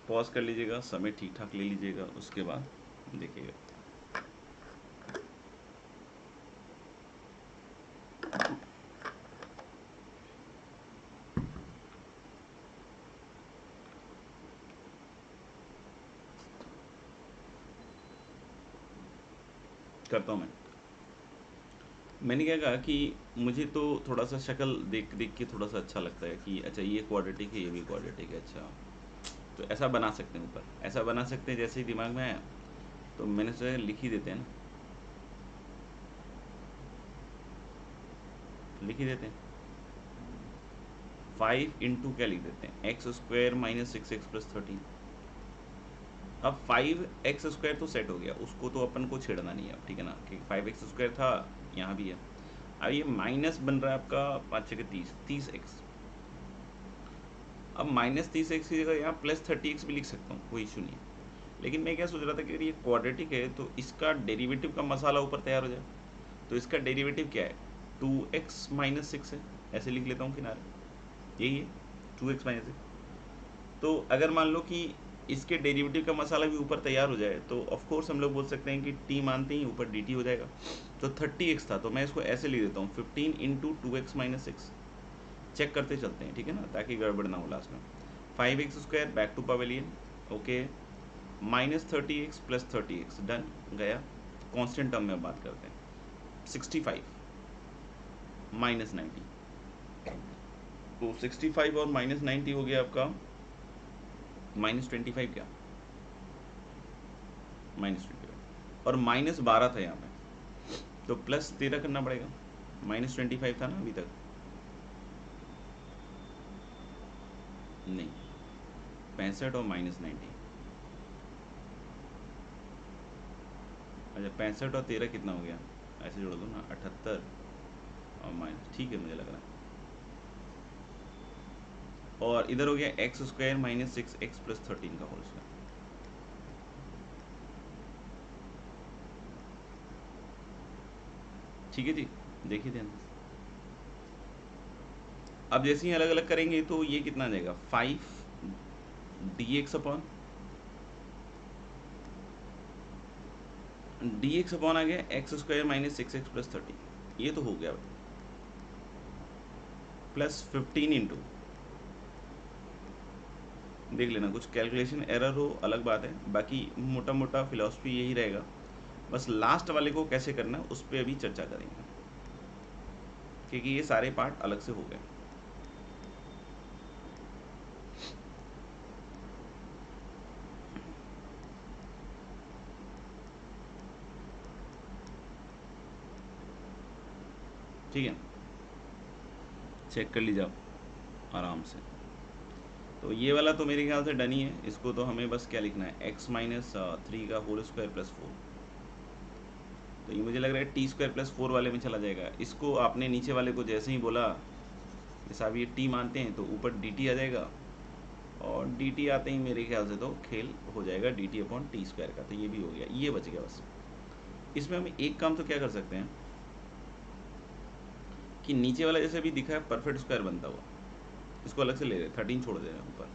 S1: पॉज कर लीजिएगा, समय ठीक ठाक ले लीजिएगा, उसके बाद देखिएगा। करता हूँ मैंने क्या कहा कि मुझे तो थोड़ा सा शक्ल देख देख के थोड़ा सा अच्छा लगता है कि अच्छा ये क्वाड्रेटिक है, ये भी क्वाड्रेटिक है, अच्छा तो ऐसा बना सकते हैं, ऊपर ऐसा बना सकते हैं। जैसे ही दिमाग में आया तो मैंने सोचा लिख ही देते हैं ना, लिख ही देते हैं। 5 इंटू क्या लिख देते हैं, x² - 6x + 13। अब 5x² तो सेट हो गया, उसको तो अपन को छेड़ना नहीं है अब, ठीक है ना, क्योंकि 5x² था, यहाँ भी है। अब ये माइनस बन रहा है आपका 5 × 30 30x। अब -30x की जगह यहाँ +30x भी लिख सकता हूँ, कोई इशू नहीं है। लेकिन मैं क्या सोच रहा था कि अगर ये क्वाड्रेटिक है तो इसका डेरिवेटिव का मसाला ऊपर तैयार हो जाए। तो इसका डेरिवेटिव क्या है, 2x - 6 है, ऐसे लिख लेता हूँ किनारे, यही है 2x - 6। तो अगर मान लो कि इसके डेरिवेटिव का मसाला भी ऊपर तैयार हो जाए तो ऑफ कोर्स हम लोग बोल सकते हैं कि t मानते ही ऊपर dt हो जाएगा। तो 30x था, तो मैं इसको ऐसे लिख देता हूँ 15 × 2x - 6। चेक करते चलते हैं, ठीक है ना, ताकि गड़बड़ ना हो लास्ट में। 5x² back to pavilion, okay, -30x + 30x done गया। कांस्टेंट टर्म में बात करते हैं, 65 - 90, तो 65 और -90 हो गया आपका -25, क्या -25, और -12 था यहाँ पे, तो +13 करना पड़ेगा, -25 था ना अभी तक, नहीं, 65 और -90। अच्छा 65 और 13 कितना हो गया, ऐसे जोड़ दो ना, 78 और माइनस, ठीक है मुझे लग रहा है। और इधर हो गया x² - 6x + 13 का होल स्क्वायर। ठीक है जी, देखिए ध्यान। अब जैसे ही अलग अलग करेंगे तो ये कितना आ जाएगा, 5 dx अपॉन आ गया x² - 6x + 13, ये तो हो गया प्लस 15 इंटू, देख लेना कुछ कैलकुलेशन एरर हो अलग बात है, बाकी मोटा मोटा फिलॉसफी यही रहेगा। बस लास्ट वाले को कैसे करना है उस पर अभी चर्चा करेंगे, क्योंकि ये सारे पार्ट अलग से हो गए। ठीक है, चेक कर लीजिए आप आराम से। तो ये वाला तो मेरे ख्याल से डन ही है, इसको तो हमें बस क्या लिखना है, x - 3 का होल स्क्वायर + 4। तो ये मुझे लग रहा है t² + 4 वाले में चला जाएगा। इसको आपने नीचे वाले को जैसे ही बोला, जैसा आप ये t मानते हैं तो ऊपर dt आ जाएगा, और dt आते ही मेरे ख्याल से तो खेल हो जाएगा dt/t² का। तो ये भी हो गया, ये बच गया बस। इसमें हम एक काम तो क्या कर सकते हैं कि नीचे वाला जैसे भी दिखा है परफेक्ट स्क्वायर बनता हुआ, इसको अलग से ले रहे हैं, 13 छोड़ दे रहे हैं ऊपर।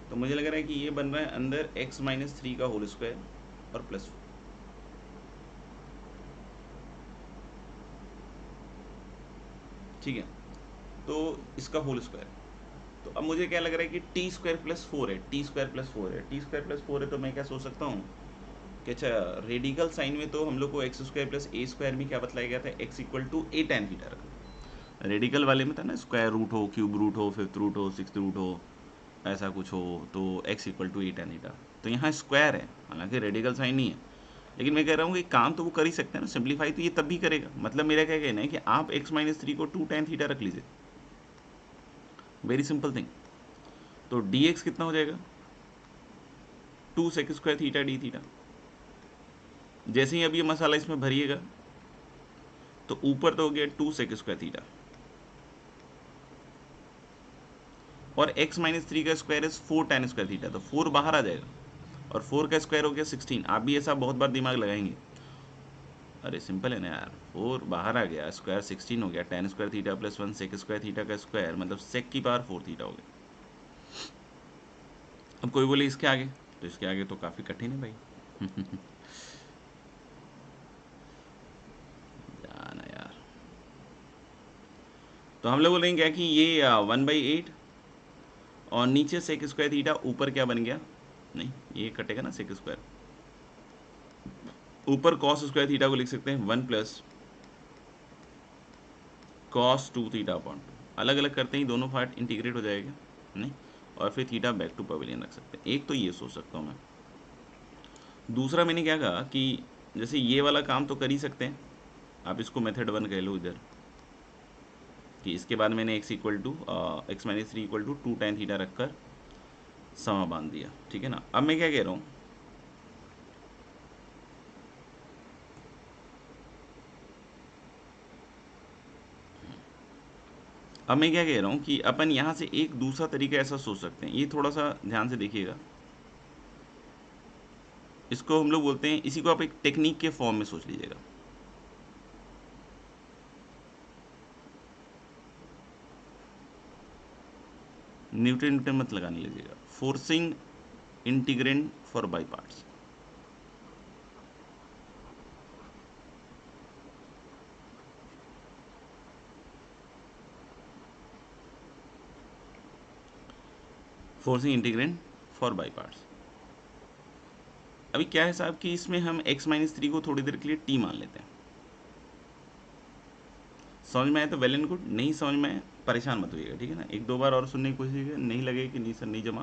S1: तो मुझे लग रहा है कि ये बन रहा है अंदर x - 3 का होल स्क्वायर और +4। ठीक है, तो इसका होल स्क्वायर। तो अब मुझे क्या लग रहा है कि t² + 4 है, t² + 4 है, t² + 4 है, तो मैं क्या सोच सकता हूँ कि अच्छा रेडिकल साइन में तो हम लोग को x² + a² में क्या बतलाया गया था, x = a tan थीटा रखना। रेडिकल वाले में था ना स्क्वायर रूट हो, क्यूब रूट हो, फिफ्थ रूट हो, सिक्स्थ रूट हो, ऐसा कुछ हो, तो x = a tan थीटा। तो यहाँ स्क्वायर है, हालांकि रेडिकल साइन नहीं है, लेकिन मैं कह रहा हूँ कि काम तो वो कर ही सकते हैं ना, सिंप्लीफाई तो ये तब भी करेगा। मतलब मेरा क्या कहना है कि आप x - 3 को 2 tan थीटा रख लीजिए, वेरी सिंपल थिंग। तो dx कितना हो जाएगा, 2 sec² थीटा d थीटा। जैसे ही अब ये मसाला इसमें भरिएगा तो ऊपर तो हो गया 2 sec² थीटा, और x - 3 का स्क्वायर इज 4 tan² थीटा, तो 4 बाहर आ जाएगा, और 4 का स्क्वायर हो गया 16। आप भी ऐसा बहुत बार दिमाग लगाएंगे, अरे सिंपल है ना यार, 4 बाहर आ गया, स्क्वायर 16 हो गया, tan² थीटा + 1 sec² थीटा का स्क्वायर, मतलब sec की पावर 4 थीटा हो गया। अब कोई बोले इसके आगे, तो इसके आगे तो काफ़ी कठिन है भाई। जाना यार, तो हम लोग बोलेंगे क्या कि ये 1/8 और नीचे sec² थीटा, ऊपर क्या बन गया, नहीं ये कटेगा ना sec², ऊपर cos² थीटा को लिख सकते हैं 1 + cos 2 थीटा/2। अलग अलग करते ही दोनों पार्ट इंटीग्रेट हो जाएगा, नहीं, और फिर थीटा बैक टू पवेलियन रख सकते हैं। एक तो ये सोच सकता हूँ मैं। दूसरा मैंने क्या कहा कि जैसे ये वाला काम तो कर ही सकते हैं, आप इसको मेथड 1 कह लो इधर, कि इसके बाद मैंने x - 3 = 2 tan थीटा रखकर समा बांध दिया। ठीक है ना, अब मैं क्या कह रहा हूँ, अब मैं क्या कह रहा हूँ कि अपन यहाँ से एक दूसरा तरीका ऐसा सोच सकते हैं, ये थोड़ा सा ध्यान से देखिएगा। इसको हम लोग बोलते हैं, इसी को आप एक टेक्निक के फॉर्म में सोच लीजिएगा। न्यूटन मत लगाने लीजिएगा, forcing integrand for by parts. Forcing integrand for by parts. अभी क्या है साहब कि इसमें हम x - 3 को थोड़ी देर के लिए t मान लेते हैं। समझ में आए तो वेल एंड गुड, नहीं समझ में आए परेशान मत होइएगा, ठीक है ना। एक दो बार और सुनने की कोशिश कीजिएगा, नहीं लगे कि नहीं सर नहीं जमा,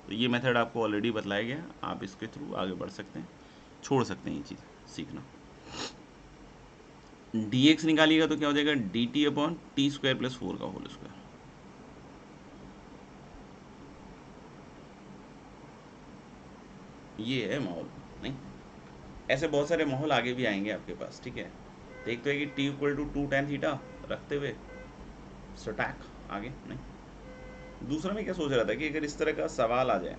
S1: तो ये मेथड आपको ऑलरेडी बताया गया है, आप इसके थ्रू आगे बढ़ सकते हैं, छोड़ सकते हैं ये चीज़ सीखना। dx निकालिएगा तो क्या हो जाएगा, dt/t² + 4 का होल स्क्वायर। ये है माहौल। नहीं, ऐसे बहुत सारे माहौल आगे भी आएंगे आपके पास, ठीक है। तो एक तो है कि T equal to 2 tan theta रखते हुए स्टैक आगे। नहीं, दूसरा मैं क्या सोच रहा था कि अगर इस तरह का सवाल आ जाए,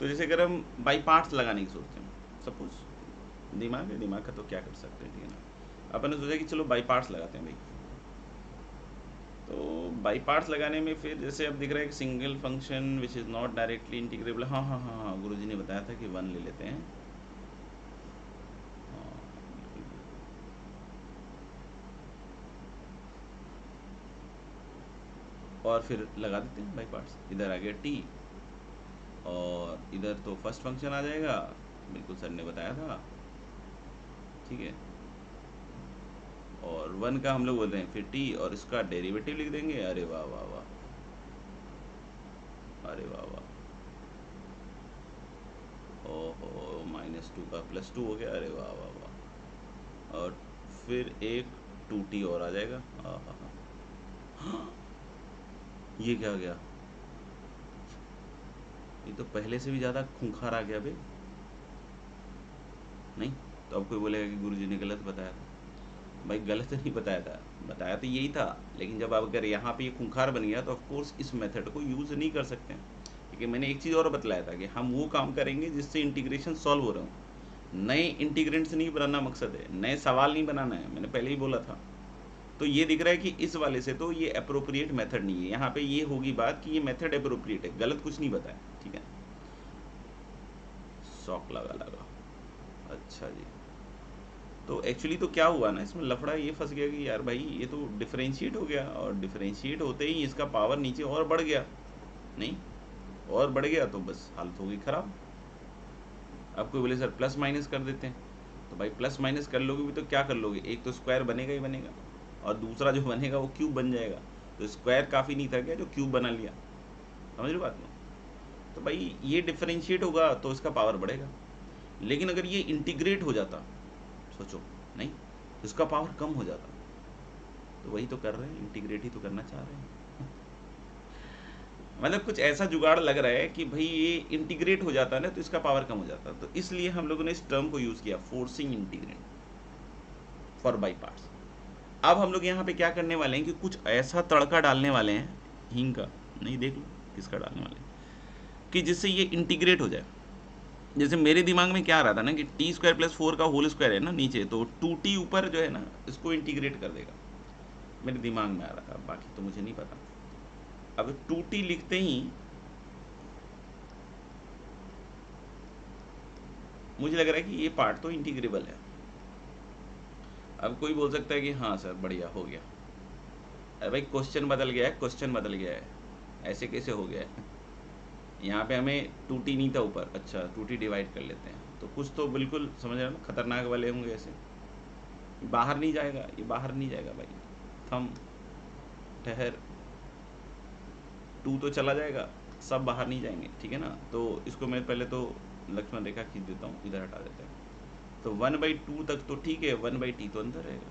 S1: तो जैसे अगर हम बाई पार्ट्स लगाने की सोचते हैं, सपोज दिमाग है, दिमाग का तो क्या कर सकते हैं, ठीक है ना। अपन ने सोचा कि चलो बाई पार्ट्स लगाते हैं भाई। तो बाई पार्ट्स लगाने में फिर जैसे अब दिख रहा है कि single function which is not directly integrable. हाँ हाँ हाँ हाँ, गुरुजी ने बताया था कि 1 ले लेते हैं। हाँ, बिल्कुल बिल्कुल। और फिर लगा देते हैं बाई पार्ट्स। इधर आ गया टी, और इधर तो फर्स्ट फंक्शन आ जाएगा, बिल्कुल सर ने बताया था, ठीक है। और 1 का हम लोग बोलते हैं फिर टी, और इसका डेरिवेटिव लिख देंगे। अरे वाह वाह वाह, अरे वाह वाह, ओहो, -2 का +2 हो गया। अरे वाह वाह वाह। और फिर एक 2t और आ जाएगा। हाँ हाँ हाँ, ये क्या आ गया? ये तो पहले से भी ज़्यादा खूंखार आ गया बे। नहीं, तो अब कोई बोलेगा कि गुरुजी ने गलत बताया था। भाई गलत नहीं बताया था, बताया तो यही था, लेकिन जब आप अगर यहाँ पे ये खूंखार बन गया तो ऑफ कोर्स इस मेथड को यूज़ नहीं कर सकते हैं। क्योंकि मैंने एक चीज़ और बतलाया था कि हम वो काम करेंगे जिससे इंटीग्रेशन सॉल्व हो रहा हो, नए इंटीग्रेंट्स नहीं बनाना मकसद है, नए सवाल नहीं बनाना है, मैंने पहले ही बोला था। तो ये दिख रहा है कि इस वाले से तो ये अप्रोप्रिएट मेथड नहीं है। यहाँ पे ये होगी बात कि ये मेथड अप्रोप्रिएट है, गलत कुछ नहीं बताया, ठीक है। शॉक लगा लगा। अच्छा जी। तो एक्चुअली तो क्या हुआ ना, इसमें लफड़ा ये फंस गया कि यार भाई ये तो डिफरेंशिएट हो गया, और डिफरेंशिएट होते ही इसका पावर नीचे और बढ़ गया। नहीं, और बढ़ गया तो बस हालत हो गई खराब। अब कोई बोले सर प्लस माइनस कर देते हैं, तो भाई प्लस माइनस कर लोगे भी तो क्या कर लोगे, एक तो स्क्वायर बनेगा ही बनेगा, और दूसरा जो बनेगा वो क्यूब बन जाएगा। तो स्क्वायर काफ़ी नहीं था क्या जो क्यूब बना लिया, समझ लो बात में। तो भाई ये डिफरेंशिएट होगा तो इसका पावर बढ़ेगा, लेकिन अगर ये इंटीग्रेट हो जाता, सोचो, नहीं, तो इसका पावर कम हो जाता। तो वही तो कर रहे हैं, इंटीग्रेट ही तो करना चाह रहे हैं। मतलब कुछ ऐसा जुगाड़ लग रहा है कि भाई ये इंटीग्रेट हो जाता है ना तो इसका पावर कम हो जाता है। तो इसलिए हम लोगों ने इस टर्म को यूज़ किया, forcing integrate for by parts. अब हम लोग यहाँ पे क्या करने वाले हैं कि कुछ ऐसा तड़का डालने वाले हैं, हींग का, नहीं देख लो किसका डालने वाले हैं, कि जिससे ये इंटीग्रेट हो जाए। जैसे मेरे दिमाग में क्या आ रहा था ना कि t² + 4 का होल स्क्वायर है ना नीचे, तो 2t ऊपर जो है ना इसको इंटीग्रेट कर देगा, मेरे दिमाग में आ रहा था, बाकी तो मुझे नहीं पता। अब 2t लिखते ही मुझे लग रहा है कि ये पार्ट तो इंटीग्रेबल है। अब कोई बोल सकता है कि हाँ सर बढ़िया हो गया। अरे भाई क्वेश्चन बदल गया है, क्वेश्चन बदल गया है, ऐसे कैसे हो गया है। यहाँ पे हमें 2t नहीं था ऊपर, अच्छा 2t डिवाइड कर लेते हैं, तो कुछ तो बिल्कुल समझ रहे हो ना, खतरनाक वाले होंगे ऐसे। बाहर नहीं जाएगा, ये बाहर नहीं जाएगा भाई, थम, ठहर, 2 तो चला जाएगा, सब बाहर नहीं जाएंगे, ठीक है ना। तो इसको मैं पहले तो लक्ष्मण रेखा खींच देता हूँ, इधर हटा देते हैं। तो 1/2 तक तो ठीक है, 1/t तो अंदर रहेगा।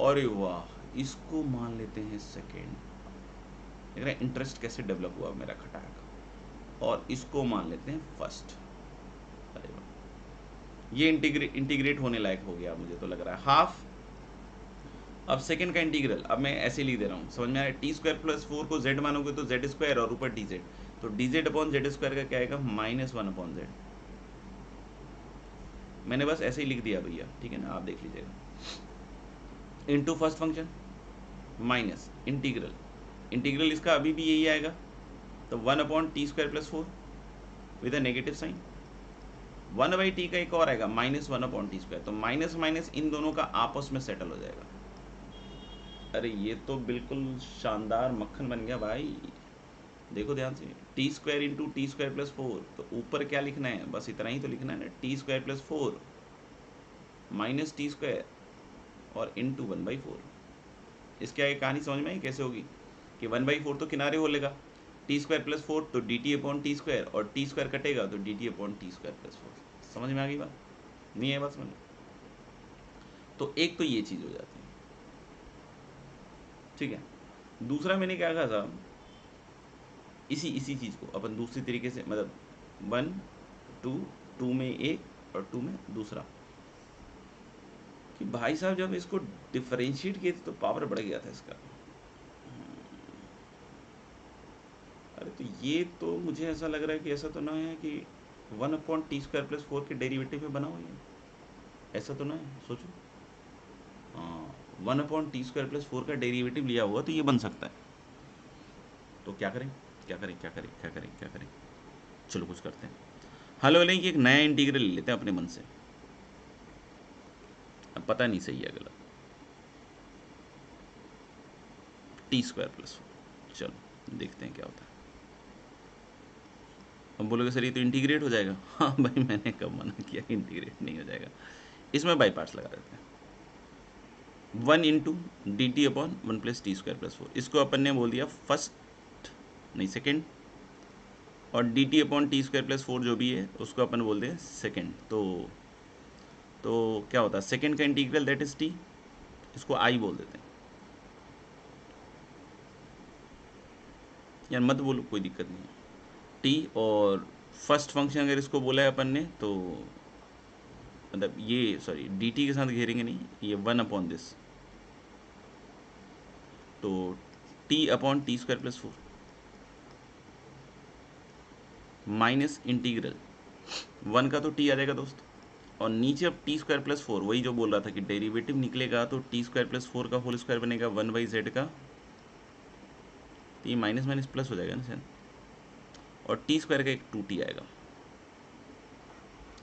S1: अरे वाह, इसको मान लेते हैं सेकेंड। देख रहे हैं इंटरेस्ट कैसे डेवलप हुआ मेरा खटाक। और इसको मान लेते हैं फर्स्ट। अरे वाह, ये इंटीग्रेट होने लायक हो गया, मुझे तो लग रहा है हाफ। अब सेकंड का इंटीग्रल अब मैं ऐसे लिख दे रहा हूँ, समझ में आ रहा है। t² + 4 को z मानोगे तो z², और ऊपर dz, तो dz/z² का क्या आएगा, -1/z। मैंने बस ऐसे ही लिख दिया भैया, ठीक है ना, आप देख लीजिएगा। Into first function minus integral, integral इसका अभी भी यही आएगा, तो 1/t² + 4 with a negative sign. 1/t का एक और आएगा -1/t², तो माइनस माइनस इन दोनों का आपस में सेटल हो जाएगा। अरे ये तो बिल्कुल शानदार मक्खन बन गया भाई। देखो ध्यान से, t² × t² + 4, तो ऊपर क्या लिखना है, बस इतना ही तो लिखना है ना, t² + 4 -t², और इंटू 1/4। इसके आगे कहानी समझ में आई कैसे होगी, कि 1/4 तो किनारे हो लेगा, t² + 4 तो dt/t², और t² कटेगा तो dt/t² + 4। समझ में आ गई बात, नहीं है बात समझ में। तो एक तो ये चीज़ हो जाती है, ठीक है। दूसरा मैंने क्या कहा था, इसी इसी चीज़ को अपन दूसरी तरीके से, मतलब 1 2 2 में एक और 2 में दूसरा, कि भाई साहब जब इसको डिफरेंशिएट किए थे तो पावर बढ़ गया था इसका। अरे तो ये तो मुझे ऐसा लग रहा है कि ऐसा तो ना है कि 1/t² + 4 के डेरिवेटिव में बना हुआ है, ऐसा तो ना है, सोचो। हाँ, 1/t² + 4 का डेरिवेटिव लिया हुआ तो ये बन सकता है। तो क्या करें क्या करें क्या करें क्या करें क्या करें, चलो कुछ करते हैं। हल वाले की एक नया इंटीग्रल ले लेते हैं अपने मन से, अब पता नहीं सही है गलत। t²+4, चलो देखते हैं क्या होता है। अब बोलोगे सर ये तो इंटीग्रेट हो जाएगा। हाँ भाई, मैंने कब मना किया कि इंटीग्रेट नहीं हो जाएगा। इसमें बाई पार्ट्स लगा देते हैं। 1 × dt/1 + t²+4, इसको अपन ने बोल दिया फर्स्ट, नहीं सेकेंड, और dt/t²+4 जो भी है उसको अपन बोल दें सेकेंड। तो क्या होता है सेकेंड का इंटीग्रल, दैट इज t, इसको i बोल देते हैं। यार मत बोलो, कोई दिक्कत नहीं है। t और फर्स्ट फंक्शन अगर इसको बोला है अपन ने तो मतलब ये सॉरी dt के साथ घेरेंगे नहीं, ये 1/this, तो t/t²+4 माइनस इंटीग्रल 1 का तो t आ जाएगा दोस्त, और नीचे अब t²+4, वही जो बोल रहा था कि डेरिवेटिव निकलेगा तो t²+4 का होल स्क्वायर बनेगा 1/z का, तो ये माइनस माइनस प्लस हो जाएगा ना सर, और t² का एक 2t आएगा।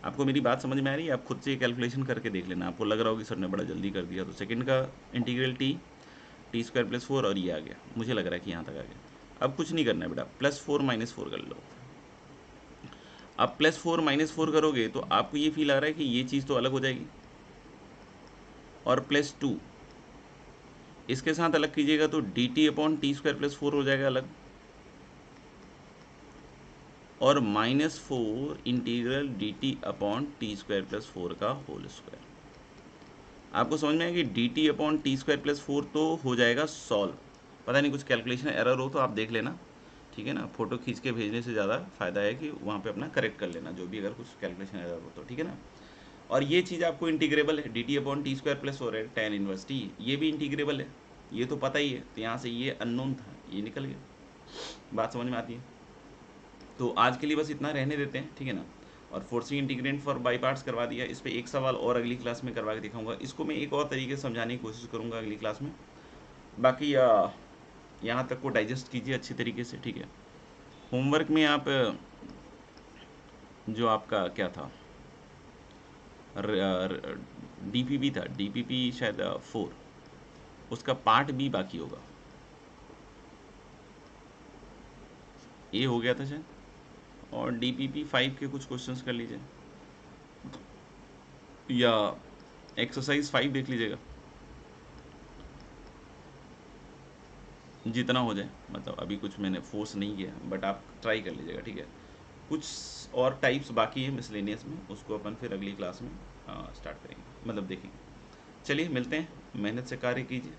S1: आपको मेरी बात समझ में आ रही है? आप खुद से कैलकुलेशन करके देख लेना, आपको लग रहा हो कि सर ने बड़ा जल्दी कर दिया। तो सेकंड का इंटीग्रल t²+4 और ये आ गया, मुझे लग रहा है कि यहाँ तक आ गया। अब कुछ नहीं करना है बेटा, +4 -4 कर लो। अब +4 -4 करोगे तो आपको ये फील आ रहा है कि ये चीज़ तो अलग हो जाएगी, और +2 इसके साथ अलग कीजिएगा तो dt/t² + 4 हो जाएगा अलग, और -4 इंटीग्रल dt/t² + 4 का होल स्क्वायर। आपको समझ में आएगा कि dt/t² + 4 तो हो जाएगा सॉल्व। पता नहीं कुछ कैलकुलेशन एरर हो तो आप देख लेना, ठीक है ना। फोटो खींच के भेजने से ज़्यादा फ़ायदा है कि वहाँ पे अपना करेक्ट कर लेना जो भी अगर कुछ कैलकुलेशन एरर हो तो, ठीक है ना। और ये चीज़ आपको इंटीग्रेबल है, dt/t² + 4 है tan इनवर्स t, ये भी इंटीग्रेबल है, ये तो पता ही है। तो यहाँ से ये अननोन था, ये निकल गया। बात समझ में आती है? तो आज के लिए बस इतना रहने देते हैं, ठीक है ना। और forcing integrant for by parts करवा दिया। इस पर एक सवाल और अगली क्लास में करवा के दिखाऊंगा, इसको मैं एक और तरीके से समझाने की कोशिश करूंगा अगली क्लास में। बाकी यहाँ तक को डाइजेस्ट कीजिए अच्छी तरीके से, ठीक है। होमवर्क में आप जो आपका क्या था, डीपीपी था, डीपीपी शायद 4, उसका पार्ट बी बाकी होगा। ए हो गया था शायद, और डीपीपी 5 के कुछ क्वेश्चंस कर लीजिए, या एक्सरसाइज 5 देख लीजिएगा, जितना हो जाए। मतलब अभी कुछ मैंने फोर्स नहीं किया, बट आप ट्राई कर लीजिएगा, ठीक है। कुछ और टाइप्स बाकी है मिसलेनियस में, उसको अपन फिर अगली क्लास में स्टार्ट करेंगे, मतलब देखेंगे। चलिए मिलते हैं, मेहनत से कार्य कीजिए।